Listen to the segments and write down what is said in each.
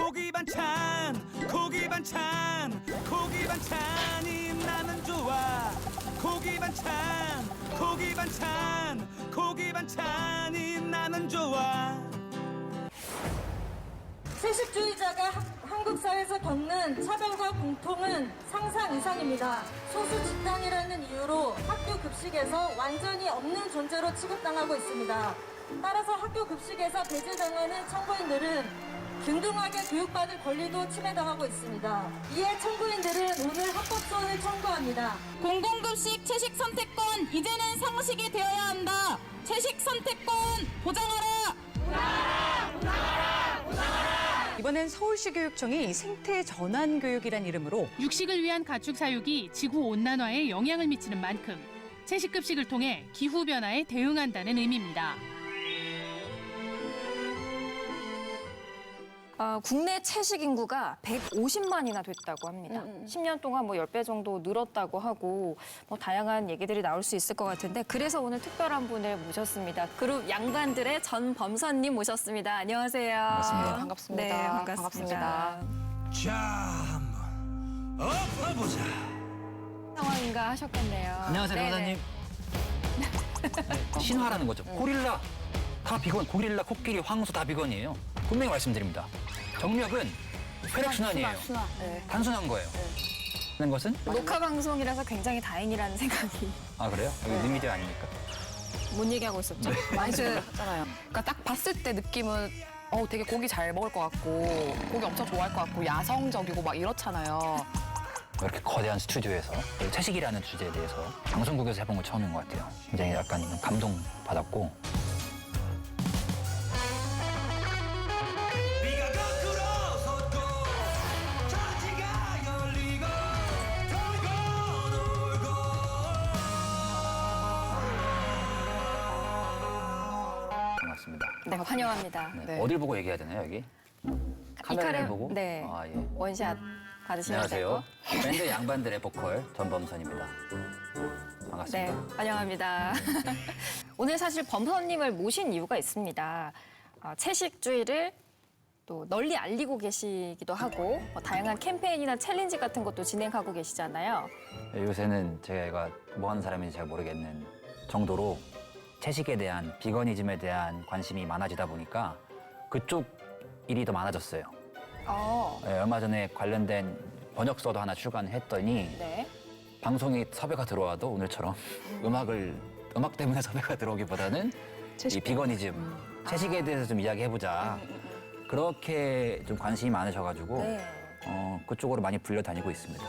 고기 반찬 고기 반찬 고기 반찬이 나는 좋아 고기 반찬 고기 반찬 고기 반찬이 나는 좋아. 채식주의자가 한국 사회에서 겪는 차별과 공통은 상상 이상입니다. 소수 집단이라는 이유로 학교 급식에서 완전히 없는 존재로 취급당하고 있습니다. 따라서 학교 급식에서 배제당하는 청구인들은 균등하게 교육받을 권리도 침해당하고 있습니다. 이에 청구인들은 오늘 합법소원을 청구합니다. 공공급식 채식 선택권 이제는 상식이 되어야 한다. 채식 선택권 보장하라. 이번엔 서울시 교육청이 생태 전환 교육이란 이름으로 육식을 위한 가축 사육이 지구 온난화에 영향을 미치는 만큼 채식 급식을 통해 기후 변화에 대응한다는 의미입니다. 국내 채식 인구가 150만이나 됐다고 합니다. 10년 동안 뭐 10배 정도 늘었다고 하고 뭐 다양한 얘기들이 나올 수 있을 것 같은데 그래서 오늘 특별한 분을 모셨습니다. 그룹 양반들의 전범선님 모셨습니다. 안녕하세요. 반갑습니다. 네, 반갑습니다. 자 한번 엎어보자. 상황인가 하셨겠네요. 안녕하세요, 네네. 변호사님. 신화라는 거죠. 고릴라 다 비건, 고릴라, 코끼리, 황소 다 비건이에요. 분명히 말씀드립니다. 정력은 혈액순환이에요. 네. 단순한 거예요. 하는 것은? 녹화 방송이라서 굉장히 다행이라는 생각이. 아 그래요? 여기 뉴미디어 아닙니까? 뭔 얘기하고 있었죠? 많이 했잖아요. 그러니까 딱 봤을 때 느낌은 되게 고기 잘 먹을 것 같고 고기 엄청 좋아할 것 같고 야성적이고 막 이렇잖아요. 이렇게 거대한 스튜디오에서 채식이라는 주제에 대해서 방송국에서 해본 거 처음인 것 같아요. 굉장히 약간 감동받았고 비가 거꾸로 솟고 천지가 열리고 돌고 돌고 반갑습니다. 네, 환영합니다. 네. 어딜 보고 얘기해야 되나요, 여기? 카메라를 보고? 네. 아, 예. 원샷 받으시면 되고. 안녕하세요. 밴드 양반들의 보컬 전범선입니다. 반갑습니다. 네, 환영합니다. 오늘 사실 범선님을 모신 이유가 있습니다. 채식주의를 또 널리 알리고 계시기도 하고 다양한 캠페인이나 챌린지 같은 것도 진행하고 계시잖아요. 요새는 제가 뭐 하는 사람인지 잘 모르겠는 정도로 채식에 대한, 비거니즘에 대한 관심이 많아지다 보니까 그쪽 일이 더 많아졌어요. 네, 얼마 전에 관련된 번역서도 하나 출간했더니 네. 방송에 섭외가 들어와도 오늘처럼 음악 때문에 섭외가 들어오기보다는 이 비거니즘, 채식에 대해서 좀 이야기해보자. 그렇게 좀 관심이 많으셔가지고 네. 그쪽으로 많이 불려다니고 있습니다.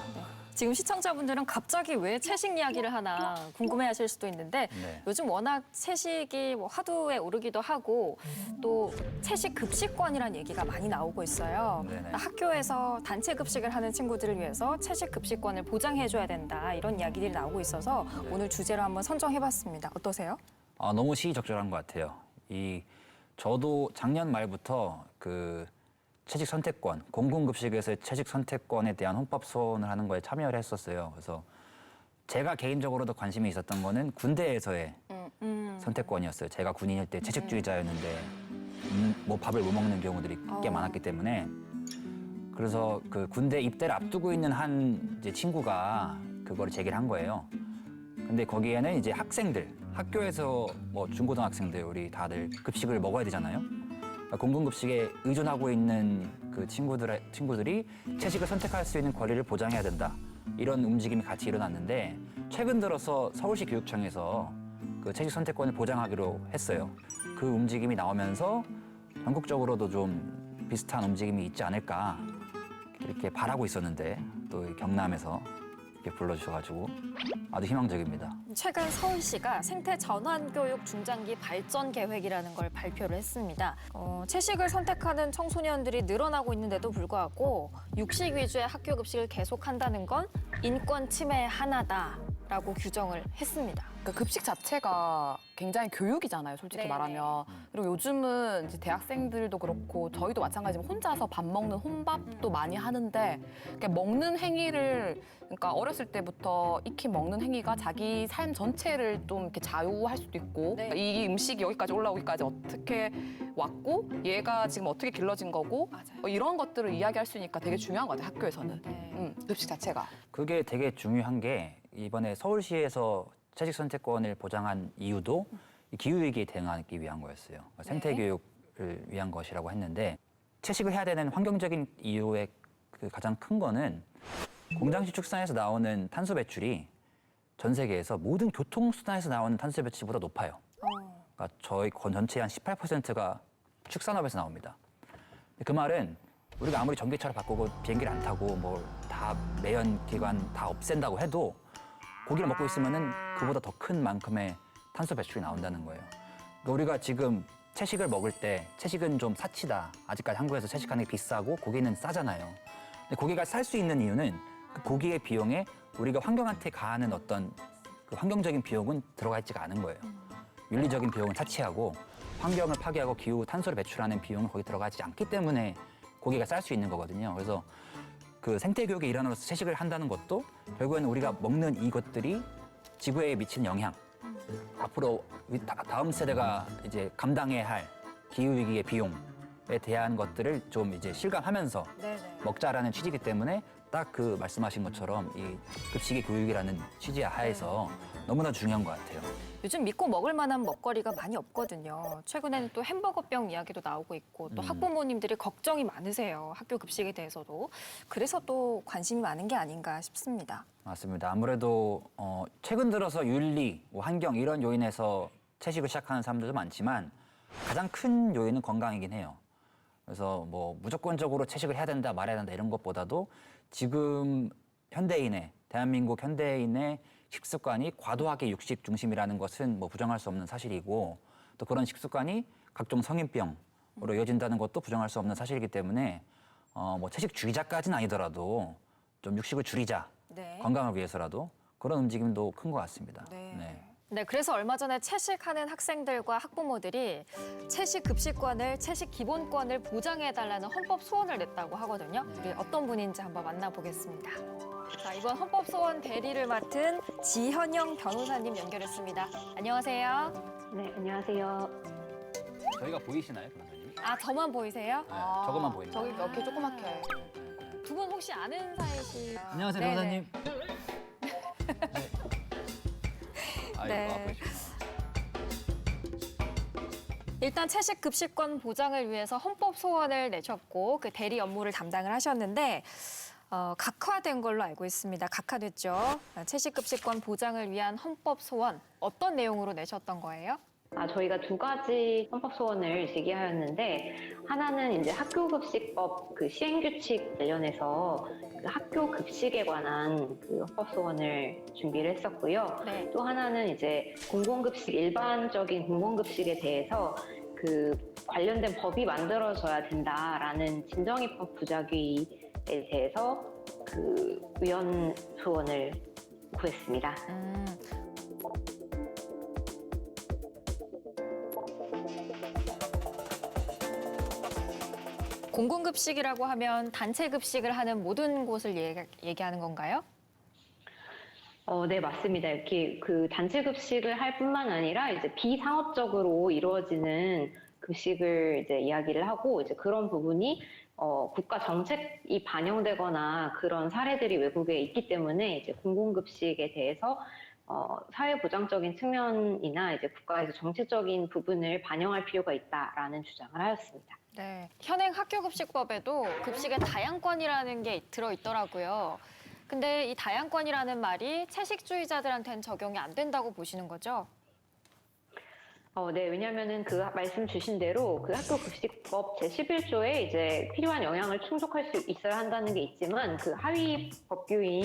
지금 시청자분들은 갑자기 왜 채식 이야기를 하나 궁금해하실 수도 있는데 네. 요즘 워낙 채식이 뭐 화두에 오르기도 하고 또 채식 급식권이라는 얘기가 많이 나오고 있어요. 네네. 학교에서 단체 급식을 하는 친구들을 위해서 채식 급식권을 보장해줘야 된다 이런 이야기들이 나오고 있어서 네. 오늘 주제로 한번 선정해봤습니다. 어떠세요? 너무 시의적절한 것 같아요. 저도 작년 말부터 그 채식 선택권, 공공급식에서의 채식 선택권에 대한 헌법 소원을 하는 거에 참여를 했었어요. 그래서 제가 개인적으로도 관심이 있었던 거는 군대에서의 선택권이었어요. 제가 군인일 때 채식주의자였는데 뭐 밥을 못 먹는 경우들이 꽤 많았기 때문에 그래서 그 군대 입대를 앞두고 있는 한 이제 친구가 그거를 제기를 한 거예요. 근데 거기에는 이제 학교에서 뭐 중고등학생들 우리 다들 급식을 먹어야 되잖아요. 그러니까 공공급식에 의존하고 있는 그 친구들이 채식을 선택할 수 있는 권리를 보장해야 된다. 이런 움직임이 같이 일어났는데 최근 들어서 서울시 교육청에서 그 채식 선택권을 보장하기로 했어요. 그 움직임이 나오면서 전국적으로도 좀 비슷한 움직임이 있지 않을까 이렇게 바라고 있었는데 또 경남에서 이렇게 불러주셔가지고 아주 희망적입니다. 최근 서울시가 생태 전환 교육 중장기 발전 계획이라는 걸 발표를 했습니다. 채식을 선택하는 청소년들이 늘어나고 있는데도 불구하고 육식 위주의 학교 급식을 계속한다는 건 인권 침해의 하나다. 라고 규정을 했습니다. 그러니까 급식 자체가 굉장히 교육이잖아요, 솔직히 네네. 말하면. 그리고 요즘은 이제 대학생들도 그렇고 저희도 마찬가지지만 혼자서 밥 먹는 혼밥도 많이 하는데 그러니까 먹는 행위를 그러니까 어렸을 때부터 익히 먹는 행위가 자기 삶 전체를 좀 이렇게 자유할 수도 있고 네. 이 음식이 여기까지 올라오기까지 어떻게 왔고 얘가 지금 어떻게 길러진 거고 맞아요. 이런 것들을 이야기할 수 있으니까 되게 중요한 것 같아요, 학교에서는. 네. 급식 자체가. 그게 되게 중요한 게 이번에 서울시에서 채식 선택권을 보장한 이유도 이 기후위기에 대응하기 위한 거였어요. 생태교육을 위한 것이라고 했는데 채식을 해야 되는 환경적인 이유의 그 가장 큰 거는 공장식 축산에서 나오는 탄소 배출이 전 세계에서 모든 교통수단에서 나오는 탄소 배출보다 높아요. 그러니까 저희 전체의 한 18%가 축산업에서 나옵니다. 그 말은 우리가 아무리 전기차를 바꾸고 비행기를 안 타고 뭐 다 매연 기관 다 없앤다고 해도 고기를 먹고 있으면은 그보다 더 큰 만큼의 탄소 배출이 나온다는 거예요. 그러니까 우리가 지금 채식을 먹을 때 채식은 좀 사치다. 아직까지 한국에서 채식하는 게 비싸고 고기는 싸잖아요. 근데 고기가 살 수 있는 이유는 그 고기의 비용에 우리가 환경한테 가하는 어떤 그 환경적인 비용은 들어가 있지가 않은 거예요. 윤리적인 비용은 사치하고 환경을 파괴하고 기후 탄소를 배출하는 비용은 거기 들어가지 않기 때문에 고기가 쌀 수 있는 거거든요. 그래서 그 생태교육의 일환으로서 채식을 한다는 것도 결국에는 우리가 먹는 이것들이 지구에 미치는 영향, 앞으로 다음 세대가 이제 감당해야 할 기후 위기의 비용에 대한 것들을 좀 이제 실감하면서 먹자라는 취지이기 때문에 딱 그 말씀하신 것처럼 이 급식의 교육이라는 취지 하에서 너무나 중요한 것 같아요. 요즘 믿고 먹을 만한 먹거리가 많이 없거든요. 최근에는 또 햄버거병 이야기도 나오고 있고 또 학부모님들이 걱정이 많으세요. 학교 급식에 대해서도. 그래서 또 관심이 많은 게 아닌가 싶습니다. 맞습니다. 아무래도 최근 들어서 윤리, 뭐 환경 이런 요인에서 채식을 시작하는 사람들도 많지만 가장 큰 요인은 건강이긴 해요. 그래서 뭐 무조건적으로 채식을 해야 된다, 말해야 된다 이런 것보다도 지금 대한민국 현대인의 식습관이 과도하게 육식 중심이라는 것은 뭐 부정할 수 없는 사실이고 또 그런 식습관이 각종 성인병으로 이어진다는 것도 부정할 수 없는 사실이기 때문에 뭐 채식주의자까지는 아니더라도 좀 육식을 줄이자. 건강을 위해서라도 그런 움직임도 큰 것 같습니다. 네, 그래서 얼마 전에 채식하는 학생들과 학부모들이 채식 급식권을, 채식 기본권을 보장해달라는 헌법 소원을 냈다고 하거든요. 우리 어떤 분인지 한번 만나보겠습니다. 자, 이번 헌법 소원 대리를 맡은 지현영 변호사님 연결했습니다. 안녕하세요. 네, 안녕하세요. 저희가 보이시나요, 변호사님? 아, 저만 보이세요? 네, 저것만 보입니다. 저기 이렇게 조그맣게. 두 분 혹시 아는 사이시? 안녕하세요, 네네. 변호사님. 네. 일단 채식 급식권 보장을 위해서 헌법 소원을 내셨고 그 대리 업무를 담당을 하셨는데 각화된 걸로 알고 있습니다. 각화됐죠. 채식 급식권 보장을 위한 헌법 소원 어떤 내용으로 내셨던 거예요? 저희가 두 가지 헌법 소원을 제기하였는데 하나는 이제 학교급식법 그 시행규칙 관련해서 그 학교 급식에 관한 그 헌법 소원을 준비를 했었고요. 네. 또 하나는 이제 공공급식 일반적인 공공급식에 대해서 그 관련된 법이 만들어져야 된다라는 진정입법 부작위에 대해서 그 위헌 소원을 구했습니다. 공공급식이라고 하면 단체 급식을 하는 모든 곳을 얘기하는 건가요? 네, 맞습니다. 이렇게 그 단체 급식을 할 뿐만 아니라 이제 비상업적으로 이루어지는 급식을 이제 이야기를 하고 이제 그런 부분이 국가 정책이 반영되거나 그런 사례들이 외국에 있기 때문에 이제 공공급식에 대해서 사회보장적인 측면이나 이제 국가에서 정책적인 부분을 반영할 필요가 있다라는 주장을 하였습니다. 네. 현행 학교급식법에도 급식의 다양권이라는 게 들어있더라고요. 근데 이 다양권이라는 말이 채식주의자들한테는 적용이 안 된다고 보시는 거죠? 네, 왜냐면은 그 말씀 주신 대로 그 학교급식법 제11조에 이제 필요한 영양을 충족할 수 있어야 한다는 게 있지만 그 하위 법규인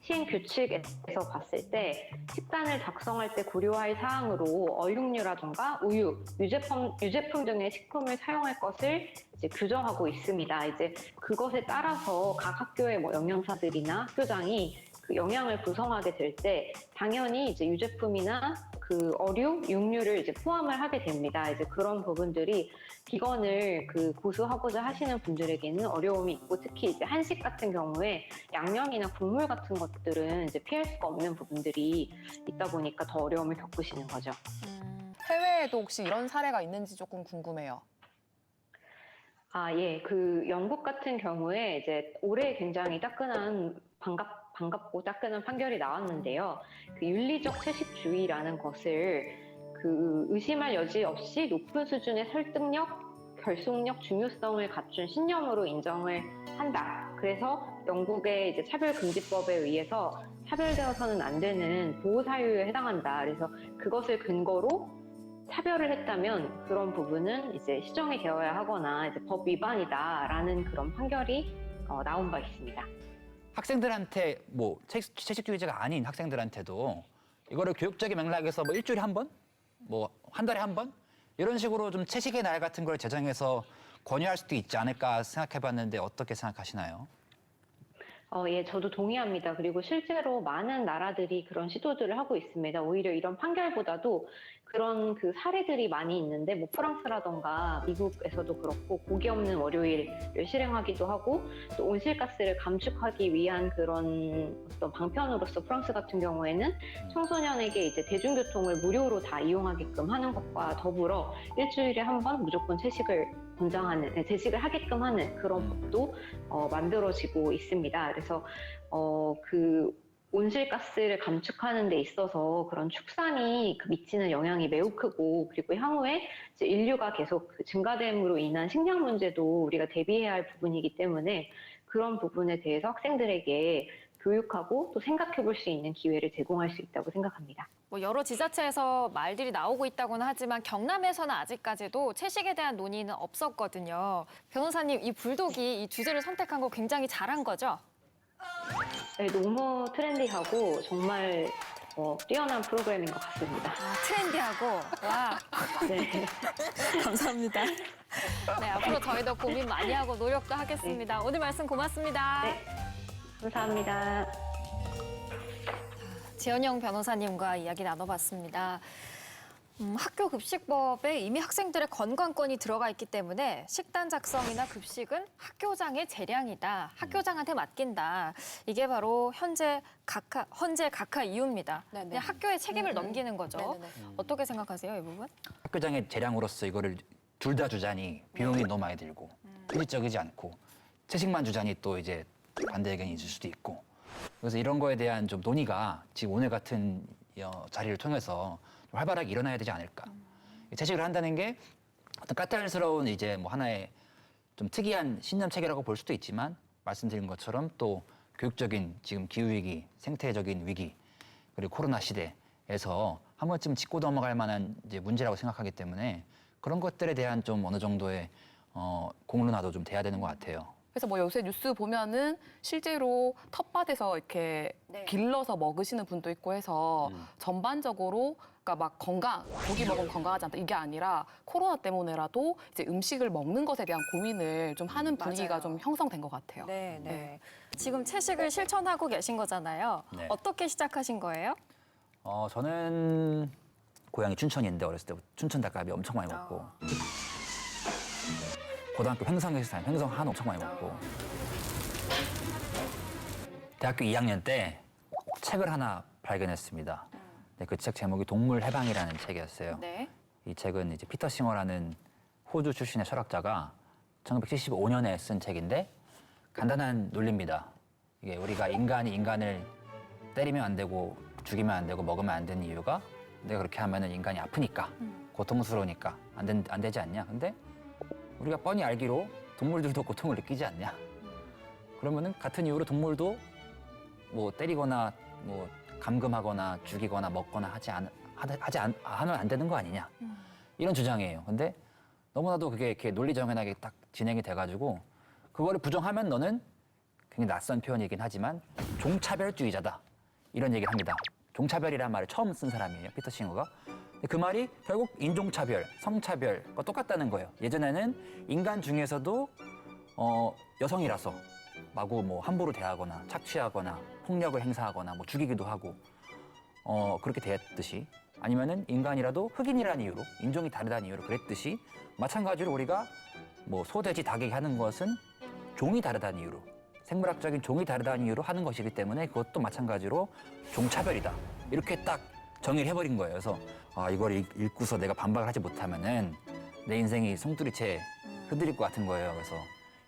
시행규칙에서 봤을 때 식단을 작성할 때 고려할 사항으로 어육류라든가 우유, 유제품 등의 식품을 사용할 것을 이제 규정하고 있습니다. 이제 그것에 따라서 각 학교의 뭐 영양사들이나 학교장이 그 영양을 구성하게 될 때 당연히 이제 유제품이나 그 어류, 육류를 이제 포함을 하게 됩니다. 이제 그런 부분들이 비건을 그 고수하고자 하시는 분들에게는 어려움이 있고 특히 이제 한식 같은 경우에 양념이나 국물 같은 것들은 이제 피할 수가 없는 부분들이 있다 보니까 더 어려움을 겪으시는 거죠. 해외에도 혹시 이런 사례가 있는지 조금 궁금해요. 아, 예. 그 영국 같은 경우에 이제 올해 굉장히 따끈한 반갑고 따끈한 판결이 나왔는데요. 그 윤리적 채식주의라는 것을 그 의심할 여지 없이 높은 수준의 설득력, 결속력, 중요성을 갖춘 신념으로 인정을 한다. 그래서 영국의 이제 차별금지법에 의해서 차별되어서는 안 되는 보호 사유에 해당한다. 그래서 그것을 근거로 차별을 했다면 그런 부분은 이제 시정이 되어야 하거나 이제 법 위반이다라는 그런 판결이 나온 바 있습니다. 학생들한테 뭐 채식주의자가 아닌 학생들한테도 이거를 교육적인 맥락에서 뭐 일주일에 한 번, 뭐 한 달에 한 번 이런 식으로 좀 채식의 날 같은 걸 제정해서 권유할 수도 있지 않을까 생각해봤는데 어떻게 생각하시나요? 예, 저도 동의합니다. 그리고 실제로 많은 나라들이 그런 시도들을 하고 있습니다. 오히려 이런 판결보다도 그런 그 사례들이 많이 있는데, 뭐 프랑스라던가 미국에서도 그렇고 고기 없는 월요일을 실행하기도 하고, 또 온실가스를 감축하기 위한 그런 어떤 방편으로서 프랑스 같은 경우에는 청소년에게 이제 대중교통을 무료로 다 이용하게끔 하는 것과 더불어 일주일에 한 번 무조건 채식을 하게끔 하는 그런 법도 만들어지고 있습니다. 그래서 그 온실가스를 감축하는 데 있어서 그런 축산이 미치는 영향이 매우 크고, 그리고 향후에 이제 인류가 계속 증가됨으로 인한 식량 문제도 우리가 대비해야 할 부분이기 때문에 그런 부분에 대해서 학생들에게 교육하고 또 생각해 볼 수 있는 기회를 제공할 수 있다고 생각합니다. 뭐 여러 지자체에서 말들이 나오고 있다고는 하지만 경남에서는 아직까지도 채식에 대한 논의는 없었거든요. 변호사님, 이 불독이 이 주제를 선택한 거 굉장히 잘한 거죠? 네, 너무 트렌디하고 정말 뛰어난 프로그램인 것 같습니다. 트렌디하고. 와. 네. 감사합니다. 네, 앞으로 저희도 고민 많이 하고 노력도 하겠습니다. 오늘 말씀 고맙습니다. 네. 감사합니다. 지연영 변호사님과 이야기 나눠봤습니다. 학교 급식법에 이미 학생들의 건강권이 들어가 있기 때문에 식단 작성이나 급식은 학교장의 재량이다. 학교장한테 맡긴다. 이게 바로 현재 각하 이유입니다. 그냥 학교에 책임을 넘기는 거죠. 네네네. 어떻게 생각하세요, 이 부분? 학교장의 재량으로서 이거를 둘 다 주자니 비용이 너무 많이 들고 현실적이지 않고 채식만 주자니 또 이제 반대 의견이 있을 수도 있고, 그래서 이런 거에 대한 좀 논의가 지금 오늘 같은 자리를 통해서 좀 활발하게 일어나야 되지 않을까. 채식을 한다는 게 어떤 까탈스러운 이제 뭐 하나의 좀 특이한 신념 체계라고 볼 수도 있지만, 말씀드린 것처럼 또 교육적인 지금 기후 위기, 생태적인 위기, 그리고 코로나 시대에서 한 번쯤 짚고 넘어갈 만한 이제 문제라고 생각하기 때문에 그런 것들에 대한 좀 어느 정도의 공론화도 좀 돼야 되는 것 같아요. 그래서 뭐 요새 뉴스 보면은 실제로 텃밭에서 이렇게 길러서 먹으시는 분도 있고 해서 전반적으로 그러니까 막 고기 먹으면 건강하지 않다 이게 아니라 코로나 때문에라도 이제 음식을 먹는 것에 대한 고민을 좀 하는 분위기가 좀 형성된 것 같아요. 네. 지금 채식을 실천하고 계신 거잖아요. 네. 어떻게 시작하신 거예요? 저는 고향이 춘천인데 어렸을 때부터 춘천 닭갈비 엄청 많이 먹고 고등학교 횡성에서 살면 횡성 한 엄청 많이 먹고, 대학교 2학년 때 책을 하나 발견했습니다. 네, 그 책 제목이 동물 해방이라는 책이었어요. 네. 이 책은 이제 피터 싱어라는 호주 출신의 철학자가 1975년에 쓴 책인데 간단한 논리입니다. 이게 우리가 인간이 인간을 때리면 안 되고 죽이면 안 되고 먹으면 안 되는 이유가 내가 그렇게 하면은 인간이 아프니까, 고통스러우니까 안 되지 않냐. 근데 우리가 뻔히 알기로 동물들도 고통을 느끼지 않냐. 그러면은 같은 이유로 동물도 뭐 때리거나 뭐 감금하거나 죽이거나 먹거나 하면 안 되는 거 아니냐. 이런 주장이에요. 근데 너무나도 그게 이렇게 논리정연하게 딱 진행이 돼가지고 그거를 부정하면 너는 굉장히 낯선 표현이긴 하지만 종차별주의자다. 이런 얘기를 합니다. 종차별이라는 말을 처음 쓴 사람이에요, 피터 싱어가. 그 말이 결국 인종차별, 성차별과 똑같다는 거예요. 예전에는 인간 중에서도 여성이라서 마구 뭐 함부로 대하거나 착취하거나 폭력을 행사하거나 뭐 죽이기도 하고 그렇게 대했듯이 아니면은 인간이라도 흑인이라는 이유로 인종이 다르다는 이유로 그랬듯이 마찬가지로 우리가 뭐 소돼지 닭에게 하는 것은 종이 다르다는 이유로 생물학적인 종이 다르다는 이유로 하는 것이기 때문에 그것도 마찬가지로 종차별이다 이렇게 딱 정의를 해버린 거예요. 그래서 이걸 읽고서 내가 반박을 하지 못하면은 내 인생이 송두리째 흔들릴 것 같은 거예요. 그래서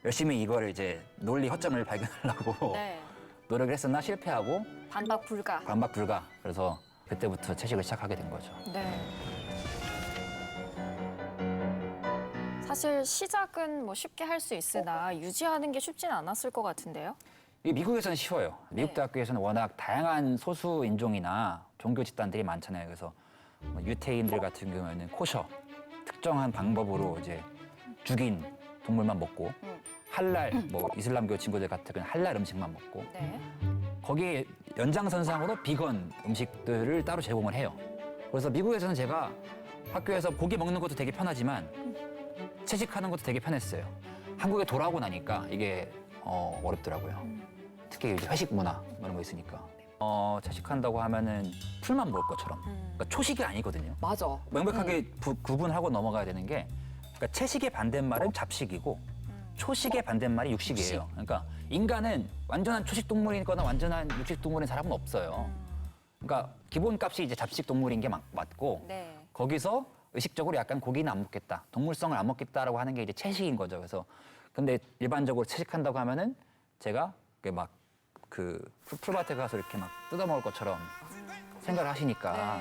열심히 이거를 이제 논리 허점을 발견하려고 네. 노력을 했으나 실패하고 반박 불가. 반박 불가. 그래서 그때부터 채식을 시작하게 된 거죠. 네. 사실 시작은 뭐 쉽게 할 수 있으나 유지하는 게 쉽지는 않았을 것 같은데요. 이 미국에서는 쉬워요. 미국 네. 대학교에서는 워낙 다양한 소수 인종이나 종교 집단들이 많잖아요. 그래서 뭐 유태인들 같은 경우에는 코셔 특정한 방법으로 이제 죽인 동물만 먹고 할랄 뭐 이슬람교 친구들 같은 경우는 할랄 음식만 먹고 네. 거기에 연장선상으로 비건 음식들을 따로 제공을 해요. 그래서 미국에서는 제가 학교에서 고기 먹는 것도 되게 편하지만 채식하는 것도 되게 편했어요. 한국에 돌아오고 나니까 이게 어렵더라고요. 특히 이제 회식 문화 이런 거 있으니까. 채식한다고 하면은 풀만 먹을 것처럼. 그러니까 초식이 아니거든요. 맞아. 명백하게 구분하고 넘어가야 되는 게 그러니까 채식의 반대말은 잡식이고 초식의 반대말이 육식이에요. 그러니까 인간은 완전한 초식 동물이거나 완전한 육식 동물인 사람은 없어요. 그러니까 기본값이 이제 잡식 동물인 게 맞고 네. 거기서 의식적으로 약간 고기는 안 먹겠다, 동물성을 안 먹겠다라고 하는 게 이제 채식인 거죠. 그래서 근데 일반적으로 채식한다고 하면은 제가 막 그 풀밭에 가서 이렇게 막 뜯어 먹을 것처럼 생각을 하시니까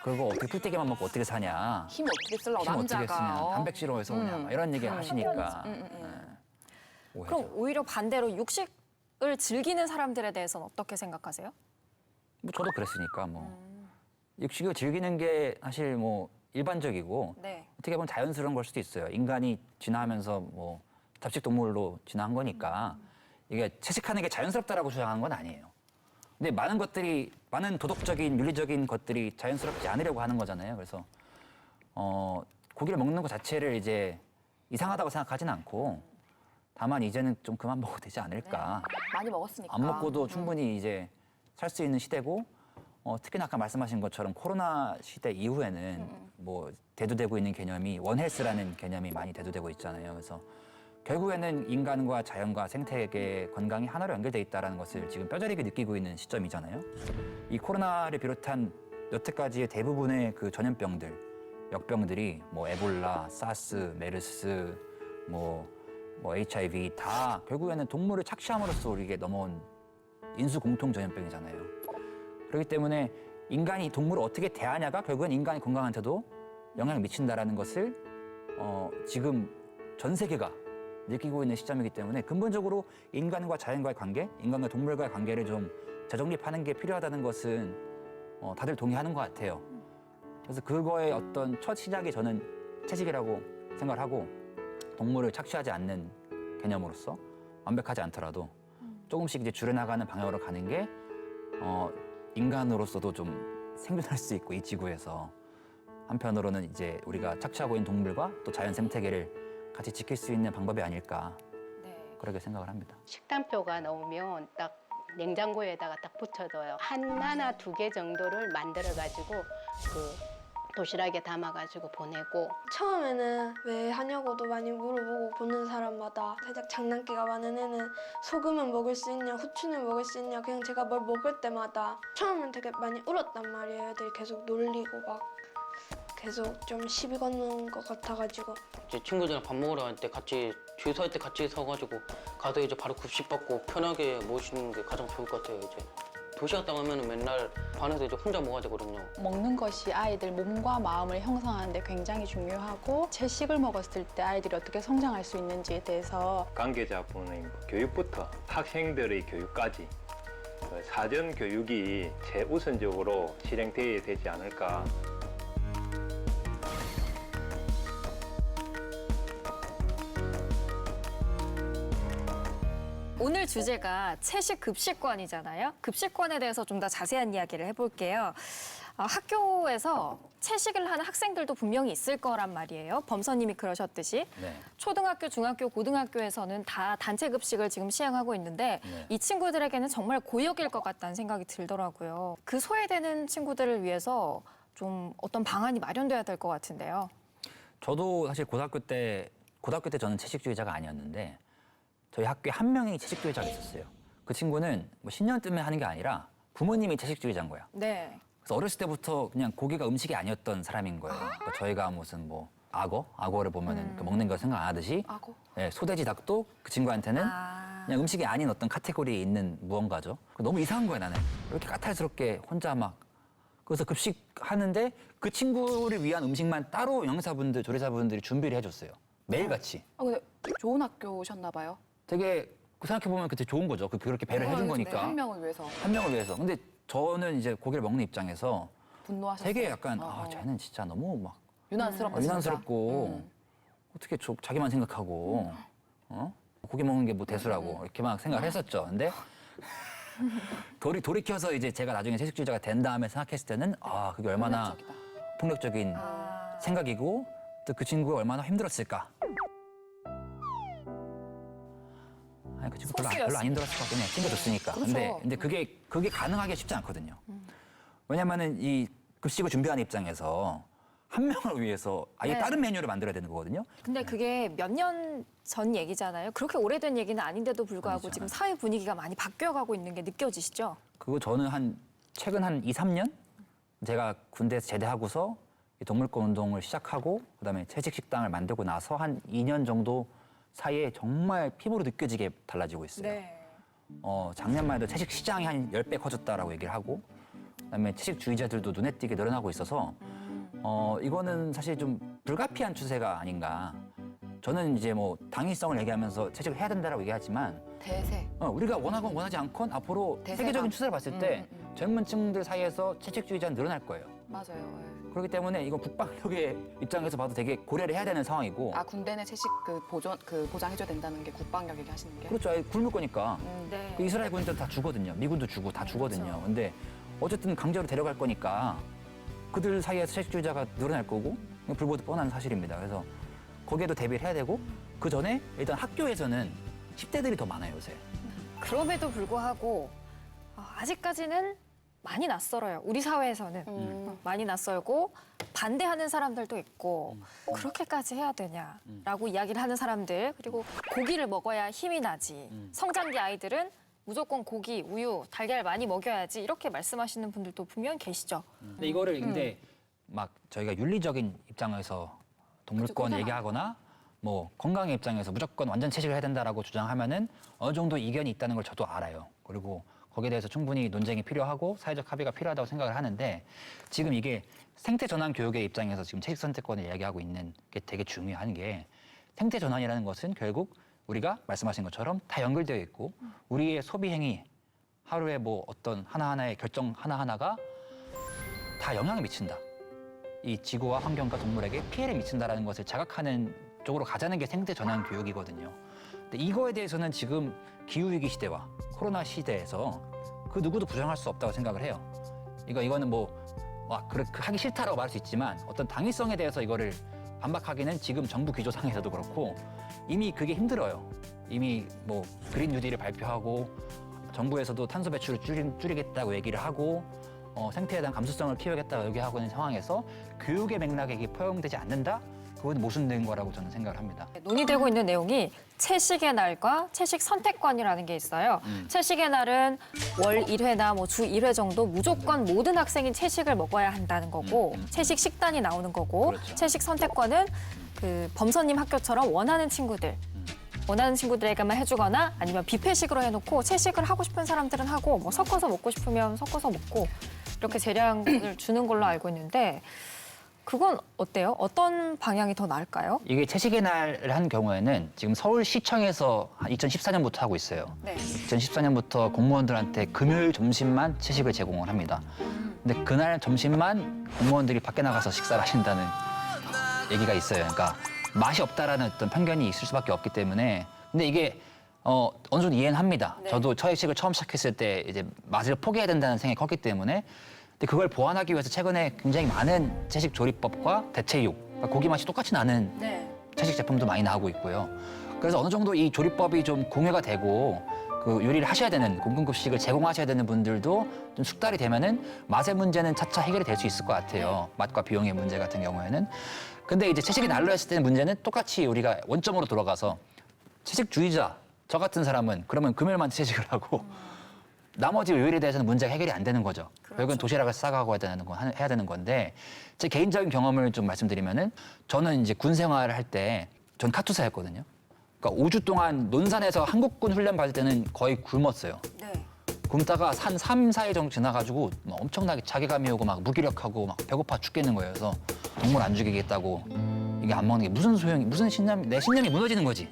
그거 어떻게 풀떼기만 먹고 어떻게 사냐? 힘 어떻게 쓰려고 힘 남자가. 어떻게 쓰냐? 단백질로해서 오냐? 막 이런 얘기 하시니까 오해죠. 그럼 오히려 반대로 육식을 즐기는 사람들에 대해서는 어떻게 생각하세요? 뭐 저도 그랬으니까 뭐 육식을 즐기는 게 사실 뭐 일반적이고 네. 어떻게 보면 자연스러운 걸 수도 있어요. 인간이 진화하면서 뭐 잡식 동물로 진화한 거니까 이게 채식하는 게 자연스럽다라고 주장하는 건 아니에요. 근데 많은 도덕적인 윤리적인 것들이 자연스럽지 않으려고 하는 거잖아요. 그래서 고기를 먹는 것 자체를 이제 이상하다고 생각하진 않고 다만 이제는 좀 그만 먹어도 되지 않을까. 많이 먹었으니까. 안 먹고도 충분히 이제 살 수 있는 시대고 특히나 아까 말씀하신 것처럼 코로나 시대 이후에는 뭐 대두되고 있는 개념이 원헬스라는 개념이 많이 대두되고 있잖아요. 그래서 결국에는 인간과 자연과 생태계 건강이 하나로 연결돼 있다는 것을 지금 뼈저리게 느끼고 있는 시점이잖아요. 이 코로나를 비롯한 여태까지의 대부분의 그 전염병들, 역병들이 뭐 에볼라, 사스, 메르스, 뭐 HIV 다 결국에는 동물을 착취함으로써 우리에게 넘어온 인수 공통 전염병이잖아요. 그렇기 때문에 인간이 동물을 어떻게 대하냐가 결국엔 인간의 건강한테도 영향을 미친다라는 것을 지금 전 세계가 느끼고 있는 시점이기 때문에 근본적으로 인간과 자연과의 관계, 인간과 동물과의 관계를 좀 재정립하는 게 필요하다는 것은 다들 동의하는 것 같아요. 그래서 그거의 어떤 첫 시작이 저는 채식이라고 생각을 하고 동물을 착취하지 않는 개념으로서 완벽하지 않더라도 조금씩 이제 줄여나가는 방향으로 가는 게 인간으로서도 좀 생존할 수 있고 이 지구에서 한편으로는 이제 우리가 착취하고 있는 동물과 또 자연 생태계를 같이 지킬 수 있는 방법이 아닐까 그렇게 생각을 합니다. 식단표가 나오면 딱 냉장고에다가 딱 붙여둬요. 하나, 2개 정도를 만들어가지고 그 도시락에 담아가지고 보내고. 처음에는 왜 하냐고도 많이 물어보고 보는 사람마다 살짝 장난기가 많은 애는 소금은 먹을 수 있냐, 후추는 먹을 수 있냐, 그냥 제가 뭘 먹을 때마다 처음엔 되게 많이 울었단 말이에요. 애들이 계속 놀리고 막 계속 좀 시비 거는 것 같아가지고. 이제 친구들이랑 밥 먹으러 갈 때 같이 줄 설 때 같이 서가지고 가서 이제 바로 급식 받고 편하게 모시는 게 가장 좋을 것 같아요. 이제 도시 갔다 가면은 맨날 반에서 이제 혼자 먹어야 되거든요. 먹는 것이 아이들 몸과 마음을 형성하는 데 굉장히 중요하고 채식을 먹었을 때 아이들이 어떻게 성장할 수 있는지에 대해서 관계자분의 교육부터 학생들의 교육까지 사전 교육이 최우선적으로 실행되어야 되지 않을까. 오늘 주제가 채식 급식관이잖아요. 급식관에 대해서 좀 더 자세한 이야기를 해볼게요. 학교에서 채식을 하는 학생들도 분명히 있을 거란 말이에요. 범서님이 그러셨듯이. 네. 초등학교, 중학교, 고등학교에서는 다 단체 급식을 지금 시행하고 있는데 네. 이 친구들에게는 정말 고역일 것 같다는 생각이 들더라고요. 그 소외되는 친구들을 위해서 좀 어떤 방안이 마련돼야 될 것 같은데요. 저도 사실 고등학교 때 저는 채식주의자가 아니었는데 저희 학교에 한 명이 채식주의자가 있었어요. 그 친구는 뭐 신년 때문에 하는 게 아니라 부모님이 채식주의자인 거야. 네. 그래서 어렸을 때부터 그냥 고기가 음식이 아니었던 사람인 거예요. 그러니까 저희가 무슨 뭐 악어를 보면은 그 먹는 거 생각 안 하듯이 악어? 예, 소돼지 닭도 그 친구한테는 그냥 음식이 아닌 어떤 카테고리에 있는 무언가죠. 너무 이상한 거야 나는. 이렇게 까탈스럽게 혼자 막 그래서 급식하는데 그 친구를 위한 음식만 따로 영사분들, 조리사분들이 준비를 해줬어요. 매일같이. 근데 좋은 학교셨나 봐요. 되게 생각해보면 그때 좋은 거죠. 그렇게 배를 해준 거니까. 한 명을 위해서. 한 명을 위해서. 근데 저는 이제 고기를 먹는 입장에서 분노하셨어요. 되게 약간 쟤는 진짜 너무 막 유난스럽고 어떻게 자기만 생각하고 고기 먹는 게 뭐 대수라고 이렇게 막 생각을 했었죠. 근데 돌이켜서 이제 제가 나중에 채식주의자가 된 다음에 생각했을 때는 그게 얼마나 폭력적인 생각이고 또 그 친구가 얼마나 힘들었을까. 아니 그 친구 별로 안 힘들었을 것 같긴 해. 챙겨줬으니까. 그렇죠. 근데 그게 가능하기 쉽지 않거든요. 왜냐면은 이 급식을 준비하는 입장에서 한 명을 위해서 아예 네. 다른 메뉴를 만들어야 되는 거거든요. 근데 그게 몇 년 전 얘기잖아요. 그렇게 오래된 얘기는 아닌데도 불구하고 지금 사회 분위기가 많이 바뀌어가고 있는 게 느껴지시죠? 그거 저는 최근 한 2, 3년 제가 군대에서 제대하고서 이 동물권 운동을 시작하고 그다음에 채식 식당을 만들고 나서 한 2년 정도 사이에 정말 피부로 느껴지게 달라지고 있어요. 네. 작년만 해도 채식 시장이 한 10배 커졌다라고 얘기를 하고 그다음에 채식주의자들도 눈에 띄게 늘어나고 있어서 이거는 사실 좀 불가피한 추세가 아닌가. 저는 이제 뭐 당위성을 얘기하면서 채식을 해야 된다라고 얘기하지만 대세. 우리가 원하건 원하지 않건 앞으로 대세가. 세계적인 추세를 봤을 때 젊은 층들 사이에서 채식주의자는 늘어날 거예요. 맞아요. 그렇기 때문에 이건 국방력의 입장에서 봐도 되게 고려를 해야 되는 상황이고. 군대 내 채식 보장해줘야 된다는 게 국방력 얘기하시는 게. 그렇죠. 굶을 거니까. 네. 그 이스라엘 군인들 다 죽거든요. 미군도 주고 다 죽거든요. 근데 어쨌든 강제로 데려갈 거니까 그들 사이에서 채식주의자가 늘어날 거고 불보듯 뻔한 사실입니다. 그래서 거기에도 대비를 해야 되고 그 전에 일단 학교에서는 10대들이 더 많아요 요새. 그럼에도 불구하고 아직까지는 많이 낯설어요. 우리 사회에서는 많이 낯설고 반대하는 사람들도 있고 그렇게까지 해야 되냐라고 이야기를 하는 사람들 그리고 고기를 먹어야 힘이 나지. 성장기 아이들은 무조건 고기, 우유, 달걀 많이 먹여야지 이렇게 말씀하시는 분들도 분명 계시죠. 근데 이거를 근데 막 저희가 윤리적인 입장에서 동물권 얘기하거나 뭐 건강의 입장에서 무조건 완전 채식을 해야 된다라고 주장하면은 어느 정도 이견이 있다는 걸 저도 알아요. 그리고 거기에 대해서 충분히 논쟁이 필요하고 사회적 합의가 필요하다고 생각을 하는데 지금 이게 생태 전환 교육의 입장에서 지금 채식 선택권을 이야기하고 있는 게 되게 중요한 게 생태 전환이라는 것은 결국 우리가 말씀하신 것처럼 다 연결되어 있고 우리의 소비 행위 하루에 뭐 어떤 하나하나의 결정 하나하나가 다 영향을 미친다. 이 지구와 환경과 동물에게 피해를 미친다라는 것을 자각하는 쪽으로 가자는 게 생태 전환 교육이거든요. 근데 이거에 대해서는 지금 기후위기 시대와 코로나 시대에서 그 누구도 부정할 수 없다고 생각을 해요. 이거는 하기 싫다라고 말할 수 있지만 어떤 당위성에 대해서 이거를 반박하기는 지금 정부 기조상에서도 그렇고 이미 그게 힘들어요. 이미 뭐 그린 뉴딜을 발표하고 정부에서도 탄소 배출을 줄이겠다고 얘기를 하고 생태에 대한 감수성을 키우겠다고 얘기하고 있는 상황에서 교육의 맥락에 이게 포용되지 않는다? 그건 모순된 거라고 저는 생각을 합니다. 논의되고 있는 내용이 채식의 날과 채식 선택권이라는 게 있어요. 채식의 날은 월 1회나 뭐 주 1회 정도 무조건 모든 학생이 채식을 먹어야 한다는 거고 채식 식단이 나오는 거고 그렇죠. 채식 선택권은 그 범서님 학교처럼 원하는 친구들에게만 해주거나 아니면 뷔페식으로 해놓고 채식을 하고 싶은 사람들은 하고 뭐 섞어서 먹고 싶으면 섞어서 먹고 이렇게 재량을 주는 걸로 알고 있는데 그건 어때요? 어떤 방향이 더 나을까요? 이게 채식의 날을 한 경우에는 지금 서울시청에서 2014년부터 하고 있어요. 네. 2014년부터 공무원들한테 금요일 점심만 채식을 제공을 합니다. 근데 그날 점심만 공무원들이 밖에 나가서 식사를 하신다는 얘기가 있어요. 그러니까 맛이 없다라는 어떤 편견이 있을 수밖에 없기 때문에 근데 이게 어느 정도 이해는 합니다. 네. 저도 처식을 처음 시작했을 때 이제 맛을 포기해야 된다는 생각이 컸기 때문에 근데 그걸 보완하기 위해서 최근에 굉장히 많은 채식 조리법과 대체육, 그러니까 고기 맛이 똑같이 나는 채식 제품도 많이 나오고 있고요. 그래서 어느 정도 이 조리법이 좀 공유가 되고 그 요리를 하셔야 되는 공공급식을 제공하셔야 되는 분들도 좀 숙달이 되면은 맛의 문제는 차차 해결이 될 수 있을 것 같아요. 맛과 비용의 문제 같은 경우에는. 근데 이제 채식이 난로 했을 때는 문제는 똑같이 우리가 원점으로 돌아가서 채식주의자 저 같은 사람은 그러면 금요일만 채식을 하고 나머지 요일에 대해서는 문제가 해결이 안 되는 거죠. 결국은 도시락을 싸가고 해야 되는 건데 제 개인적인 경험을 좀 말씀드리면은 저는 이제 군 생활을 할 때 전 카투사였거든요. 그러니까 5주 동안 논산에서 한국군 훈련 받을 때는 거의 굶었어요. 굶다가 한 3, 4일 정도 지나가지고 막 엄청나게 자괴감이 오고 막 무기력하고 막 배고파 죽겠는 거예요. 그래서 동물 안 죽이겠다고 이게 안 먹는 게 무슨 소용이, 무슨 신념이, 내 신념이 무너지는 거지.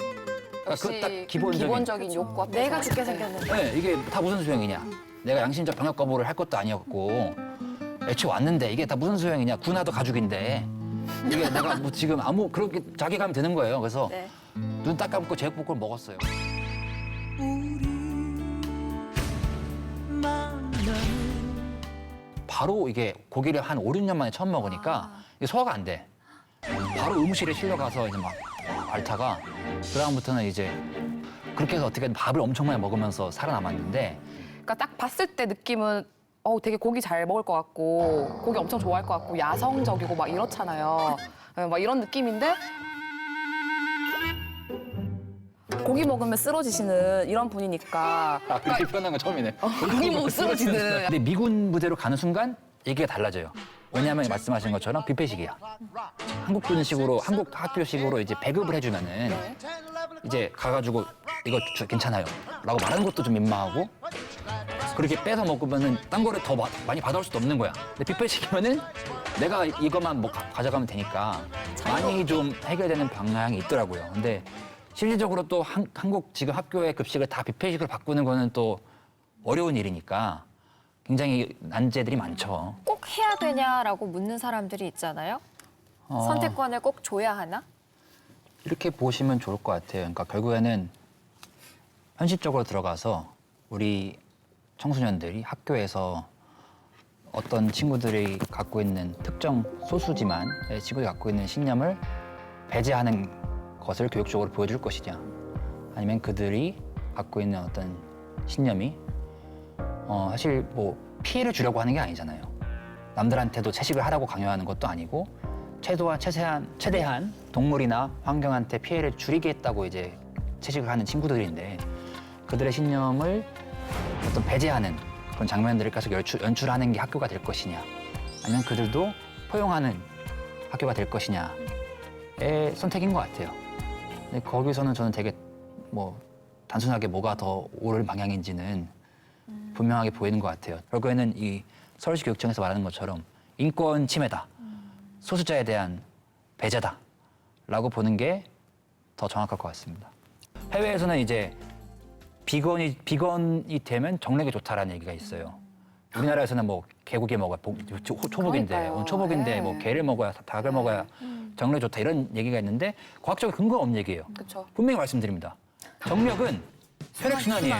그러니까 그 딱 기본적인 욕구가 내가 죽게 생겼는데. 네, 이게 다 무슨 소용이냐. 내가 양심적 병역 거부를 할 것도 아니었고 애초에 왔는데 이게 다 무슨 소용이냐. 군화도 가죽인데 이게 내가 뭐 지금 아무 그렇게 자괴감이 드는 거예요. 그래서 눈 딱 감고 제육볶음을 먹었어요. 바로 이게 고기를 한 5, 6년 만에 처음 먹으니까 이게 소화가 안 돼. 바로 의무실에 실려가서 이제 막 앓다가 그다음부터는 이제 그렇게 해서 어떻게든 밥을 엄청 많이 먹으면서 살아남았는데 그러니까 딱 봤을 때 느낌은 되게 고기 잘 먹을 것 같고 고기 엄청 좋아할 것 같고 야성적이고 막 이렇잖아요. 막 이런 느낌인데 고기 먹으면 쓰러지시는 이런 분이니까. 그렇게 표현한 건 처음이네. 고기 먹으면 쓰러지는. 근데 미군 부대로 가는 순간 얘기가 달라져요. 왜냐하면 말씀하신 것처럼 뷔페식이야. 한국군식으로, 한국 학교식으로 이제 배급을 해주면은 이제 가가지고 이거 괜찮아요 라고 말하는 것도 좀 민망하고 그렇게 빼서 먹으면은 딴 거를 더 많이 받아올 수도 없는 거야. 근데 뷔페식이면은 내가 이것만 뭐 가져가면 되니까 많이 좀 해결되는 방향이 있더라고요. 근데 실질적으로 또 한국 지금 학교의 급식을 다 뷔페식으로 바꾸는 거는 또 어려운 일이니까 굉장히 난제들이 많죠. 꼭 해야 되냐라고 묻는 사람들이 있잖아요. 선택권을 꼭 줘야 하나? 이렇게 보시면 좋을 것 같아요. 그러니까 결국에는 현실적으로 들어가서 우리 청소년들이 학교에서 어떤 친구들이 갖고 있는 특정 소수지만 친구들이 갖고 있는 신념을 배제하는 것을 교육적으로 보여줄 것이냐, 아니면 그들이 갖고 있는 어떤 신념이 사실 뭐 피해를 주려고 하는 게 아니잖아요. 남들한테도 채식을 하라고 강요하는 것도 아니고 최대한 동물이나 환경한테 피해를 줄이겠다고 이제 채식을 하는 친구들인데 그들의 신념을 어떤 배제하는 그런 장면들을 계속 연출하는 게 학교가 될 것이냐, 아니면 그들도 포용하는 학교가 될 것이냐의 선택인 것 같아요. 근데 거기서는 저는 되게 뭐 단순하게 뭐가 더 옳은 방향인지는 분명하게 보이는 것 같아요. 결국에는 이 서울시 교육청에서 말하는 것처럼 인권 침해다, 소수자에 대한 배제다라고 보는 게 더 정확할 것 같습니다. 해외에서는 이제 비건이 되면 정력에 좋다라는 얘기가 있어요. 우리나라에서는 뭐 개고기 먹어야 초복인데 뭐 개를 먹어야 닭을 먹어야 정력에 좋다 이런 얘기가 있는데 과학적으로 근거가 없는 얘기예요. 그쵸. 분명히 말씀드립니다. 정력은 혈액순환이에요.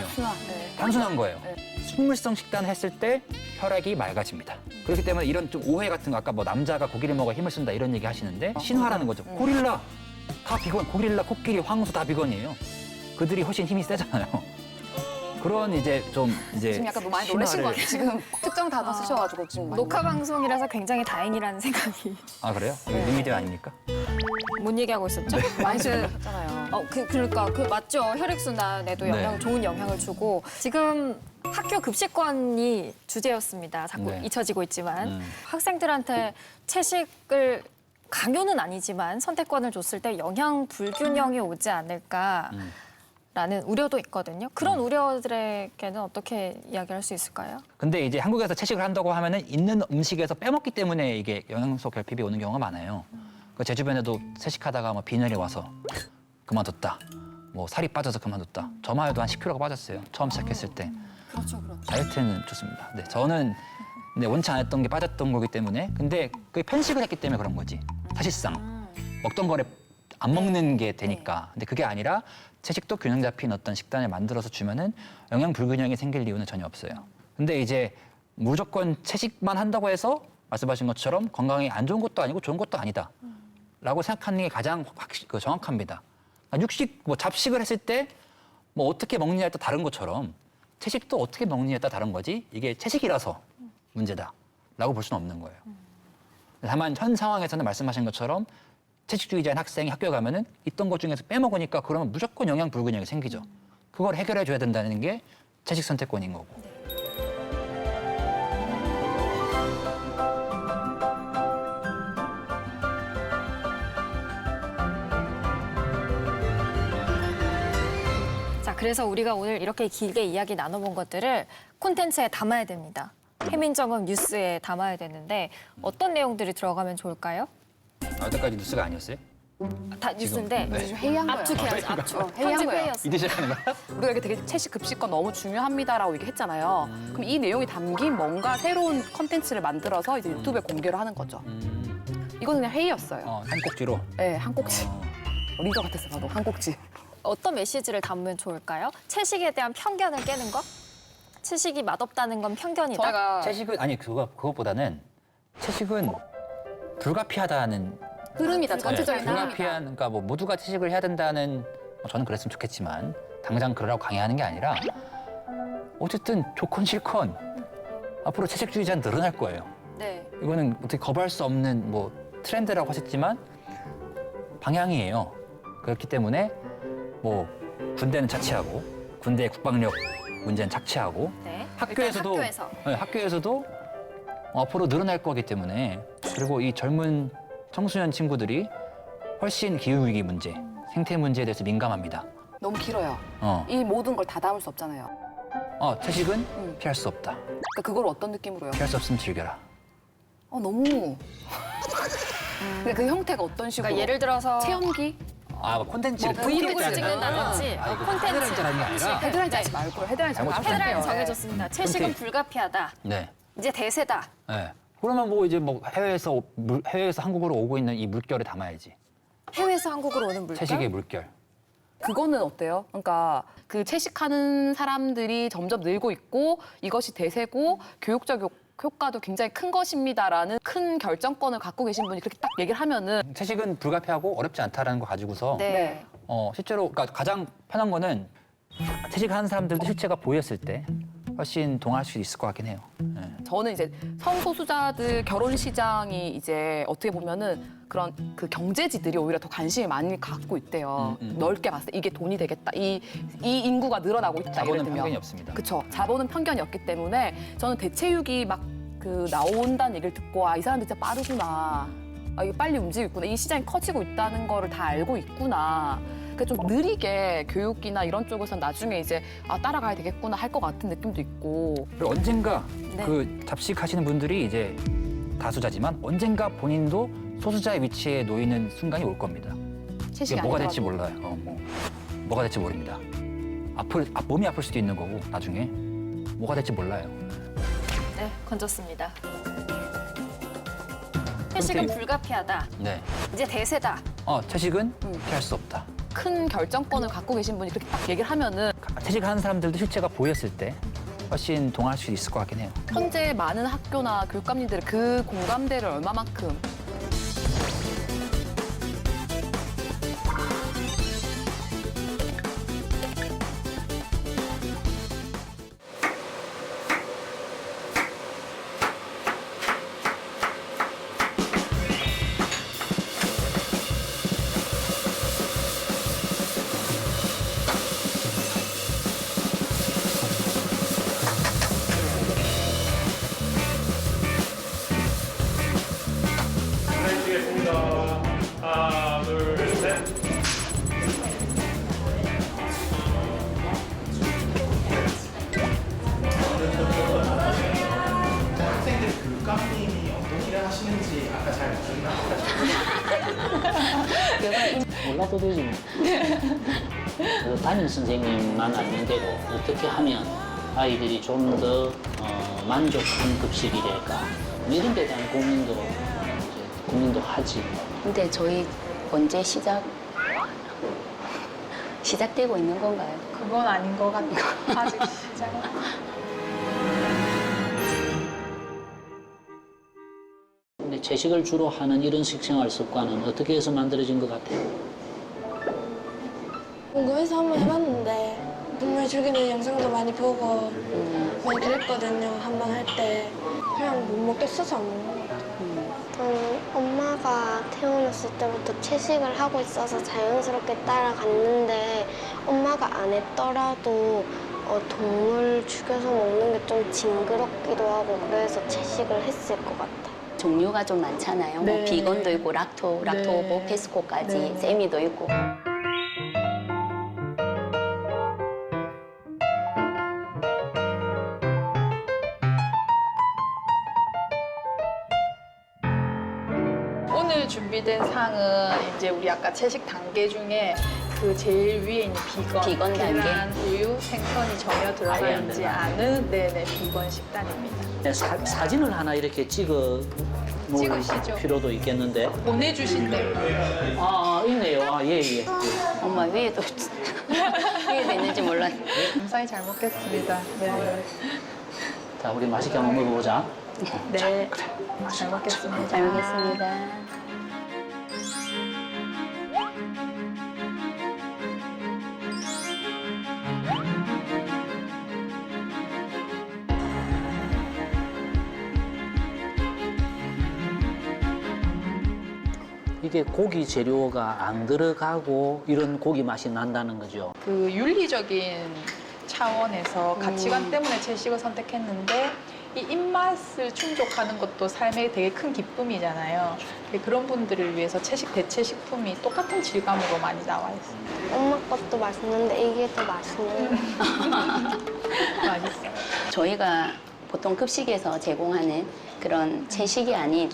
단순한 거예요. 식물성 식단을 했을 때 혈액이 맑아집니다. 그렇기 때문에 이런 좀 오해 같은 거 아까 뭐 남자가 고기를 먹어야 힘을 쓴다 이런 얘기 하시는데 신화라는 거죠. 고릴라 다 비건, 고릴라, 코끼리, 황소 다 비건이에요. 그들이 훨씬 힘이 세잖아요. 그런 이제 좀 이제 지금 약간 많이 놀라신 것 같아요. 지금 특정 단어 쓰셔가지고 지금 많이 녹화 방송이라서 굉장히 다행이라는 생각이. 아 그래요? 뉴미디어 아닙니까? 뭔 얘기하고 있었죠? 많이 들으셨잖아요. 그러니까 맞죠. 혈액순환에도 네. 좋은 영향을 주고 지금 학교 급식권이 주제였습니다. 자꾸 네. 잊혀지고 있지만 학생들한테 채식을 강요는 아니지만 선택권을 줬을 때 영양 불균형이 오지 않을까라는 우려도 있거든요. 그런 우려들에게는 어떻게 이야기할 수 있을까요? 근데 이제 한국에서 채식을 한다고 하면은 있는 음식에서 빼먹기 때문에 이게 영양소 결핍이 오는 경우가 많아요. 제 주변에도 채식하다가 뭐 빈혈이 와서 그만뒀다. 뭐 살이 빠져서 그만뒀다. 저만 해도 한 10kg가 빠졌어요. 처음 시작했을 때. 그렇죠. 다이어트는 좋습니다. 네, 저는 근데 원치 않았던 게 빠졌던 거기 때문에 근데 그게 편식을 했기 때문에 그런 거지. 사실상 먹던 거를 안 먹는 게 되니까. 근데 그게 아니라 채식도 균형 잡힌 어떤 식단을 만들어서 주면은 영양 불균형이 생길 이유는 전혀 없어요. 근데 이제 무조건 채식만 한다고 해서 말씀하신 것처럼 건강에 안 좋은 것도 아니고 좋은 것도 아니다. 라고 생각하는 게 가장 정확합니다. 육식, 뭐 잡식을 했을 때 뭐 어떻게 먹느냐에 따라 다른 것처럼 채식도 어떻게 먹느냐에 따라 다른 거지 이게 채식이라서 문제다라고 볼 수는 없는 거예요. 다만 현 상황에서는 말씀하신 것처럼 채식주의자인 학생이 학교에 가면은 있던 것 중에서 빼먹으니까 그러면 무조건 영양 불균형이 생기죠. 그걸 해결해 줘야 된다는 게 채식 선택권인 거고. 자, 그래서 우리가 오늘 이렇게 길게 이야기 나눠본 것들을 콘텐츠에 담아야 됩니다. 해민정음 뉴스에 담아야 되는데 어떤 내용들이 들어가면 좋을까요? 여태까지 뉴스가 아니었어요? 다 뉴스인데 네. 회의한 거예요. 압축해야지, 압축. 회의한 편집 거예요. 회의였어. 이제 시작하는 거야? 우리가 이렇게 되게 채식 급식권 너무 중요합니다라고 얘기했잖아요. 그럼 이 내용이 담긴 뭔가 새로운 컨텐츠를 만들어서 이제 유튜브에 공개를 하는 거죠. 이거는 그냥 회의였어요. 한 꼭지로? 네, 한 꼭지. 리더 같았어, 나도 한 꼭지. 어떤 메시지를 담으면 좋을까요? 채식에 대한 편견을 깨는 거? 채식이 맛없다는 건 편견이다? 채식은 아니 그것보다는 채식은 불가피하다는 흐름이다, 전체적인 흐름이다. 불가피한 그러니까 뭐 모두가 채식을 해야 된다는 저는 그랬으면 좋겠지만 당장 그러라고 강요하는 게 아니라 어쨌든 좋건 싫건 앞으로 채식주의자는 늘어날 거예요. 네. 이거는 어떻게 거부할 수 없는 뭐 트렌드라고 하셨지만 방향이에요. 그렇기 때문에 뭐 군대는 자치하고 군대의 국방력 문제는 착취하고 네. 학교에서도 일단 학교에서도 앞으로 늘어날 거기 때문에 그리고 이 젊은 청소년 친구들이 훨씬 기후위기 문제, 생태 문제에 대해서 민감합니다. 너무 길어요. 어. 이 모든 걸 다 담을 수 없잖아요. 채식은 피할 수 없다. 그러니까 그걸 어떤 느낌으로요? 피할 수 없으면 즐겨라. 너무. 근데 그 형태가 어떤 식으로? 그러니까 예를 들어서 체험기? 콘텐츠를 브이로그를 찍는다든지 콘텐츠 헤드라인이 아니라 헤드라인 하지 말고 헤드라인 헤드라인 정해줬습니다. 채식은 콘텐츠. 불가피하다. 네. 이제 대세다. 네. 그러면 뭐 이제 뭐 해외에서 한국으로 오고 있는 이 물결을 담아야지. 해외에서 한국으로 오는 물결? 채식의 물결. 그거는 어때요? 그러니까 그 채식하는 사람들이 점점 늘고 있고 이것이 대세고 교육적 효과도 굉장히 큰 것입니다라는 큰 결정권을 갖고 계신 분이 그렇게 딱 얘기를 하면은 채식은 불가피하고 어렵지 않다라는 거 가지고서 네. 실제로 그러니까 가장 편한 거는 채식하는 사람들도 실체가 보였을 때 훨씬 동화할 수 있을 것 같긴 해요. 네. 저는 이제 성소수자들 결혼 시장이 이제 어떻게 보면은 그런 그 경제지들이 오히려 더 관심을 많이 갖고 있대요. 넓게 봤을 때 이게 돈이 되겠다. 이 인구가 늘어나고 있다. 자본은 예를 들면. 편견이 없습니다. 그렇죠. 자본은 편견이 없기 때문에 저는 대체육이 막 그 나온다는 얘기를 듣고 이 사람들 진짜 빠르구나. 이게 빨리 움직이고 있구나. 이 시장이 커지고 있다는 거를 다 알고 있구나. 그러니까 좀 느리게 교육이나 이런 쪽에서 나중에 이제 따라가야 되겠구나 할 것 같은 느낌도 있고. 그리고 언젠가 네. 그 잡식하시는 분들이 이제 다수자지만 언젠가 본인도 소수자의 위치에 놓이는 순간이 올 겁니다. 채식이 이게 뭐가 아니더라도. 될지 몰라요. 뭐가 될지 모릅니다. 몸이 아플 수도 있는 거고 나중에 뭐가 될지 몰라요. 네, 건졌습니다. 채식은 불가피하다. 네. 이제 대세다. 채식은 피할 수 없다. 큰 결정권을 갖고 계신 분이 그렇게 딱 얘기를 하면은 채식하는 사람들도 실체가 보였을 때 훨씬 동화할 수 있을 것 같긴 해요. 현재 많은 학교나 교육감님들이 그 공감대를 얼마만큼 하나, 둘, 셋. 학생들 교육감님이 어떤 일을 하시는지 아까 잘 몰라도 되지 뭐. 그 담임 선생님만 알면 되고 어떻게 하면 아이들이 좀 더 만족한 급식이 될까 이런 데 대한 고민도 이제 고민도 하지. 근데 저희 언제 시작되고 있는 건가요? 그건 아닌 것 같아요. 아직 시작. 채식을 주로 하는 이런 식생활 습관은 어떻게 해서 만들어진 것 같아요? 궁금해서 한번 해봤는데 동물 죽이는 영상도 많이 보고 많이 그랬거든요. 한번 할 때 그냥 못 먹겠어서 안 먹는 것 같아요. 엄마가 태어났을 때부터 채식을 하고 있어서 자연스럽게 따라갔는데 엄마가 안 했더라도 동물 죽여서 먹는 게 좀 징그럽기도 하고 그래서 채식을 했을 것 같아요. 종류가 좀 많잖아요. 네. 뭐 비건도 있고 락토오고 페스코까지 네. 세미도 있고. 오늘 준비된 상은 이제 우리 아까 채식 단계 중에 그 제일 위에 있는 비건 단계. 계란, 우유, 생선이 전혀 들어가 아예 안 있지 들어가. 않은 비건 식단입니다. 네, 사진을 하나 이렇게 찍어 놓을 찍으시죠. 필요도 있겠는데. 보내주신대요. 있네요. 예. 엄마 위에도 위에도 있는지 몰랐네. 감사히 잘 먹겠습니다. 네. 자, 우리 맛있게 한번 먹어보자. 네. 잘 먹겠습니다. 잘 먹겠습니다. 이게 고기 재료가 안 들어가고 이런 고기 맛이 난다는 거죠. 그 윤리적인 차원에서 가치관 때문에 채식을 선택했는데 이 입맛을 충족하는 것도 삶의 되게 큰 기쁨이잖아요. 그런 분들을 위해서 채식 대체 식품이 똑같은 질감으로 많이 나와 있습니다. 엄마 것도 맛있는데 이게 더 맛있네요. 맛있어요. 저희가 보통 급식에서 제공하는 그런 채식이 아닌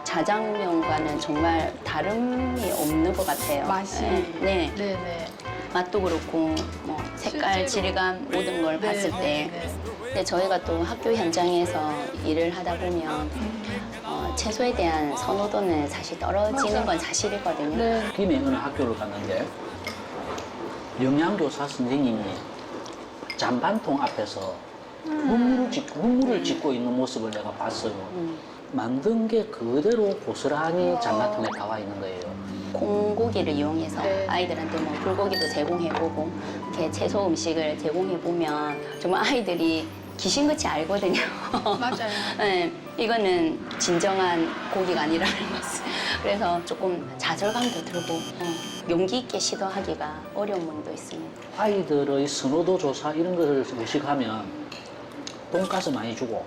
자장면과는 정말 다름이 없는 것 같아요. 맛이. 네. 네네. 맛도 그렇고 뭐 색깔, 실제로. 질감 모든 걸 네, 봤을 때. 근데 저희가 또 학교 현장에서 일을 하다 보면 채소에 대한 선호도는 사실 떨어지는 건 사실이거든요. 네. 김해 어느 학교를 갔는데 영양교사 선생님이 잔반통 앞에서 흙물을 짓고 있는 모습을 내가 봤어요. 만든 게 그대로 고스란히 장바통에 나와 있는 거예요. 콩고기를 이용해서 네. 아이들한테 뭐 불고기도 제공해보고 이렇게 채소 음식을 제공해보면 정말 아이들이 귀신같이 알거든요. 맞아요. 네, 이거는 진정한 고기가 아니라는 것을. 그래서 조금 좌절감도 들고 용기 있게 시도하기가 어려운 면도 있습니다. 아이들의 선호도 조사 이런 것을 의식하면 돈가스 많이 주고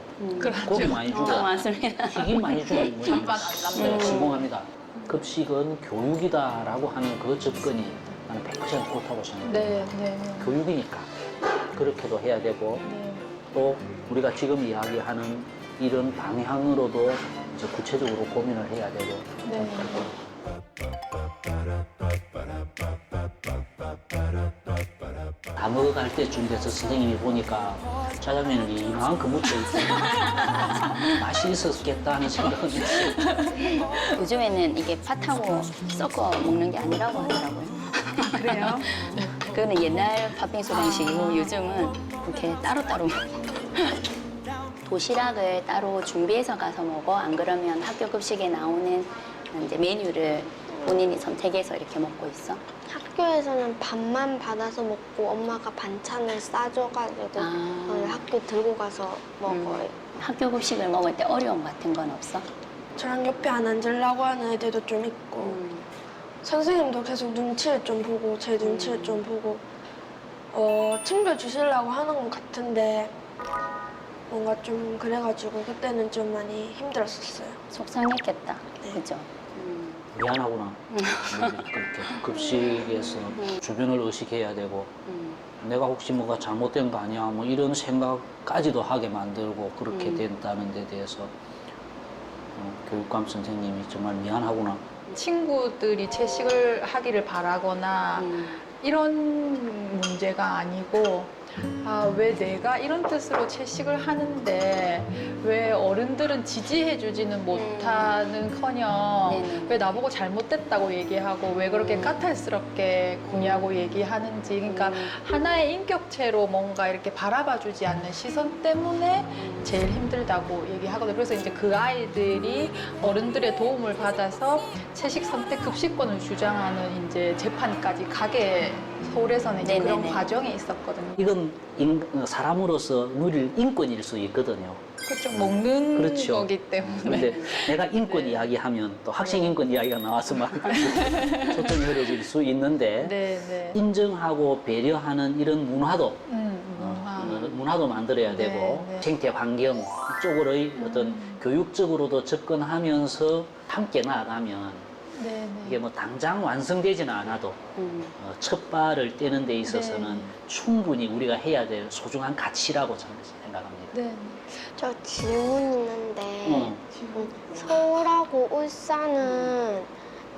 고기 많이 주고 맞습니다. 튀김 많이 주고 뭐 잔반 안 남겨요. 성공합니다. 급식은 교육이다라고 하는 그 접근이 나는 100% 좋다고 생각해요. 네. 교육이니까 그렇게도 해야 되고 또 우리가 지금 이야기하는 이런 방향으로도 이제 구체적으로 고민을 해야 되고 네. 다 먹어갈 때쯤 돼서 선생님이 보니까 짜장면이 이만큼 묻혀있고 맛이 있었겠다 하는 생각은 있어요. 요즘에는 이게 팥하고 섞어 먹는 게 아니라고 하더라고요. 그래요? 그거는 옛날 팥빙수 방식이고 요즘은 이렇게 따로따로 먹어요. 도시락을 따로 준비해서 가서 먹어. 안 그러면 학교 급식에 나오는 이제 메뉴를 본인이 선택해서 이렇게 먹고 있어. 학교에서는 밥만 받아서 먹고 엄마가 반찬을 싸줘가지고 학교 들고 가서 먹어요. 학교 급식을 먹을 때 어려움 같은 건 없어? 저랑 옆에 안 앉으려고 하는 애들도 좀 있고 선생님도 계속 눈치를 좀 보고 제 눈치를 좀 보고 챙겨주시려고 하는 것 같은데 뭔가 좀 그래가지고 그때는 좀 많이 힘들었었어요. 속상했겠다. 네. 그죠? 미안하구나. 그렇게 급식에서 주변을 의식해야 되고 내가 혹시 뭐가 잘못된 거 아니야 뭐 이런 생각까지도 하게 만들고 그렇게 된다는 데 대해서 교육감 선생님이 정말 미안하구나. 친구들이 채식을 하기를 바라거나 이런 문제가 아니고 아, 왜 내가 이런 뜻으로 채식을 하는데 왜 어른들은 지지해주지는 못하는커녕 왜 나보고 잘못됐다고 얘기하고 왜 그렇게 까탈스럽게 구냐고 얘기하는지 그러니까 하나의 인격체로 뭔가 이렇게 바라봐주지 않는 시선 때문에 제일 힘들다고 얘기하거든요. 그래서 이제 그 아이들이 어른들의 도움을 받아서 채식 선택 급식권을 주장하는 이제 재판까지 가게 서울에서는 이제 그런 과정이 있었거든요. 이건 사람으로서 누릴 인권일 수 있거든요. 그렇죠. 먹는 그렇죠. 거기 때문에. 근데 내가 인권 이야기하면 또 학생 인권 이야기가 나와서 막 소통이 흐려질 수 있는데 인정하고 배려하는 이런 문화도 문화도 만들어야 되고 생태 환경 쪽으로의 어떤 교육적으로도 접근하면서 함께 나아가면 이게 뭐 당장 완성되지는 않아도 첫 발을 떼는 데 있어서는 충분히 우리가 해야 될 소중한 가치라고 저는 생각합니다. 저 질문 있는데 서울하고 울산은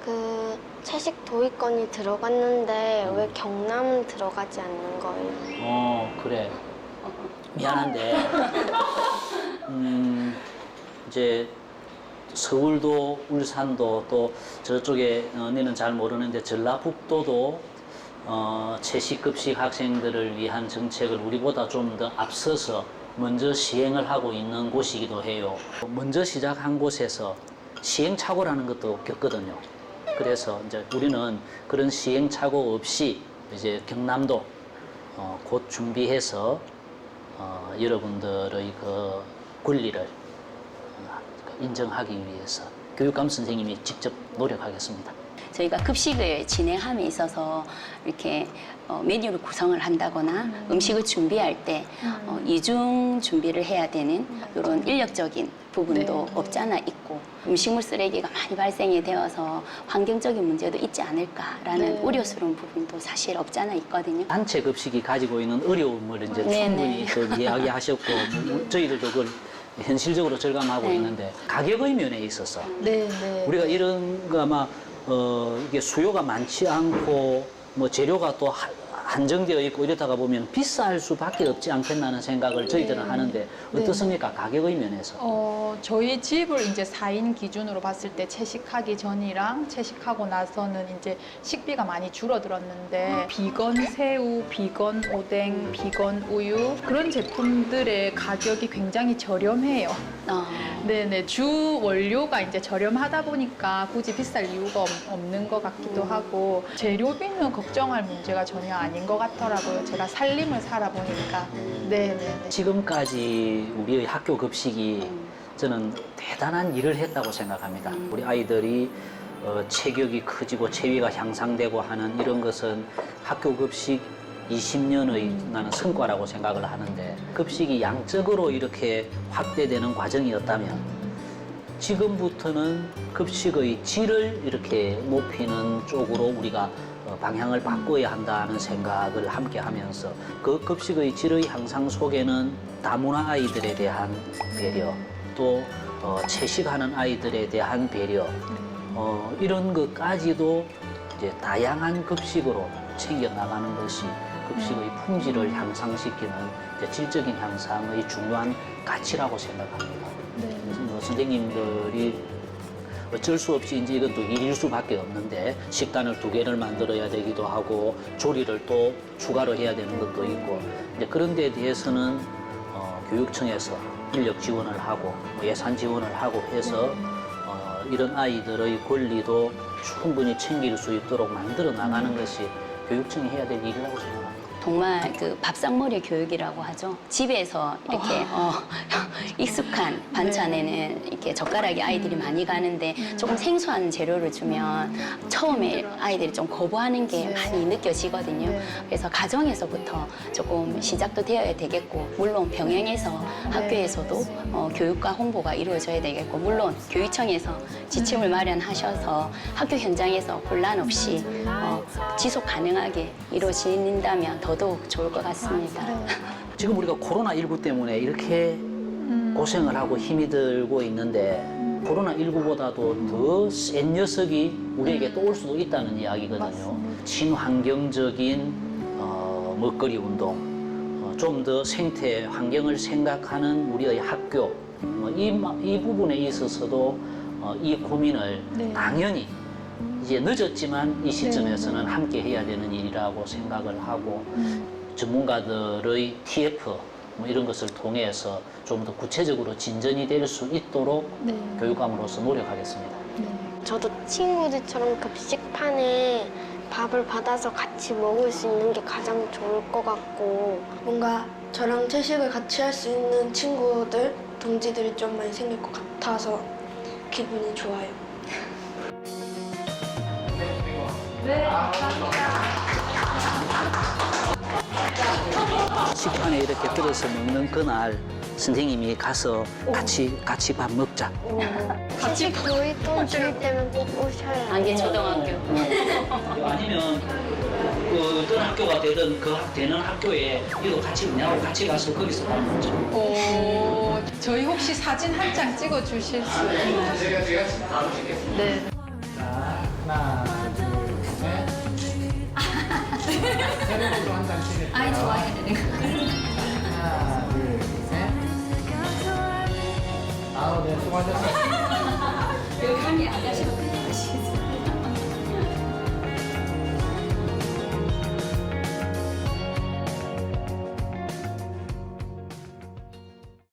그 채식 도입권이 들어갔는데 왜 경남은 들어가지 않는 거예요? 그래. 미안한데 이제 서울도 울산도 또 저쪽에 언니는 잘 모르는데 전라북도도 채식급식 학생들을 위한 정책을 우리보다 좀 더 앞서서 먼저 시행을 하고 있는 곳이기도 해요. 먼저 시작한 곳에서 시행착오라는 것도 겪거든요. 그래서 이제 우리는 그런 시행착오 없이 이제 경남도 곧 준비해서 여러분들의 그 권리를 인정하기 위해서 교육감 선생님이 직접 노력하겠습니다. 저희가 급식을 진행함에 있어서 이렇게 메뉴를 구성을 한다거나 음식을 준비할 때 이중 준비를 해야 되는 이런 인력적인 부분도 없잖아 있고 음식물 쓰레기가 많이 발생이 되어서 환경적인 문제도 있지 않을까라는 우려스러운 부분도 사실 없잖아 있거든요. 단체 급식이 가지고 있는 어려움을 이제 충분히 또 이야기하셨고 저희들도 그걸 현실적으로 절감하고 있는데 가격의 면에 있어서 우리가 이런 거 아마 이게 수요가 많지 않고 뭐 재료가 또 한정되어 있고 이러다가 보면 비쌀 수밖에 없지 않겠나는 생각을 저희들은 하는데 어떻습니까? 가격의 면에서? 저희 집을 이제 4인 기준으로 봤을 때 채식하기 전이랑 채식하고 나서는 이제 식비가 많이 줄어들었는데 비건 새우, 비건 오뎅, 비건 우유 그런 제품들의 가격이 굉장히 저렴해요. 네네 주 원료가 이제 저렴하다 보니까 굳이 비쌀 이유가 없는 것 같기도 하고 재료비는 걱정할 문제가 전혀 아닌 것 같더라고요. 제가 살림을 살아보니까. 네네. 지금까지 우리의 학교 급식이 저는 대단한 일을 했다고 생각합니다. 우리 아이들이 체격이 커지고 체위가 향상되고 하는 이런 것은 학교 급식 20년의 나는 성과라고 생각을 하는데 급식이 양적으로 이렇게 확대되는 과정이었다면 지금부터는 급식의 질을 이렇게 높이는 쪽으로 우리가 방향을 바꿔야 한다는 생각을 함께 하면서 그 급식의 질의 향상 속에는 다문화 아이들에 대한 배려 또 채식하는 아이들에 대한 배려 이런 것까지도 이제 다양한 급식으로 챙겨나가는 것이 급식의 품질을 향상시키는 질적인 향상의 중요한 가치라고 생각합니다. 그래서 선생님들이 어쩔 수 없이 이제 이건 또 일일 수밖에 없는데 식단을 2개를 만들어야 되기도 하고 조리를 또 추가로 해야 되는 것도 있고 이제 그런 데 대해서는 교육청에서 인력 지원을 하고 예산 지원을 하고 해서 이런 아이들의 권리도 충분히 챙길 수 있도록 만들어 나가는 것이 교육청이 해야 될 일이라고 생각합니다. 정말 그 밥상머리 교육이라고 하죠. 집에서 이렇게 익숙한 반찬에는 이렇게 젓가락이 아이들이 많이 가는데 조금 생소한 재료를 주면 처음에 아이들이 좀 거부하는 게 많이 느껴지거든요. 그래서 가정에서부터 조금 시작도 되어야 되겠고 물론 병행해서 학교에서도 교육과 홍보가 이루어져야 되겠고 물론 교육청에서 지침을 마련하셔서 학교 현장에서 혼란 없이 지속 가능하게 이루어진다면 더더욱 좋을 것 같습니다. 지금 우리가 코로나19 때문에 이렇게 고생을 하고 힘이 들고 있는데 코로나19보다도 더 센 녀석이 우리에게 또 올 수도 있다는 이야기거든요. 친환경적인 먹거리 운동, 좀 더 생태 환경을 생각하는 우리의 학교 이 부분에 있어서도 이 고민을 당연히 이제 늦었지만 이 시점에서는 함께 해야 되는 일이라고 생각을 하고 전문가들의 TF 이런 것을 통해서 좀 더 구체적으로 진전이 될 수 있도록 교육감으로서 노력하겠습니다. 저도 친구들처럼 급식판에 밥을 받아서 같이 먹을 수 있는 게 가장 좋을 것 같고 뭔가 저랑 채식을 같이 할 수 있는 친구들, 동지들이 좀 많이 생길 것 같아서 기분이 좋아요. 네, 식판에 이렇게 들어서 먹는 그날 선생님이 가서 같이 밥 먹자. 채식 교육돈 줄 때면 꼭 오셔야 안개 초등학교. 아니면 그 어떤 학교가 되는 학교에 이거 같이 우리하고 같이 가서 거기서 밥 먹자. 저희 혹시 사진 한 장 찍어 주실 수 있나요? 제가 바로 찍겠습니다. 네. 자, 하나, 둘, 셋. 세레모니도 한장 찍을게요. 아이, 좋아요. 하나, 둘, 셋. 네, 수고하셨습니다.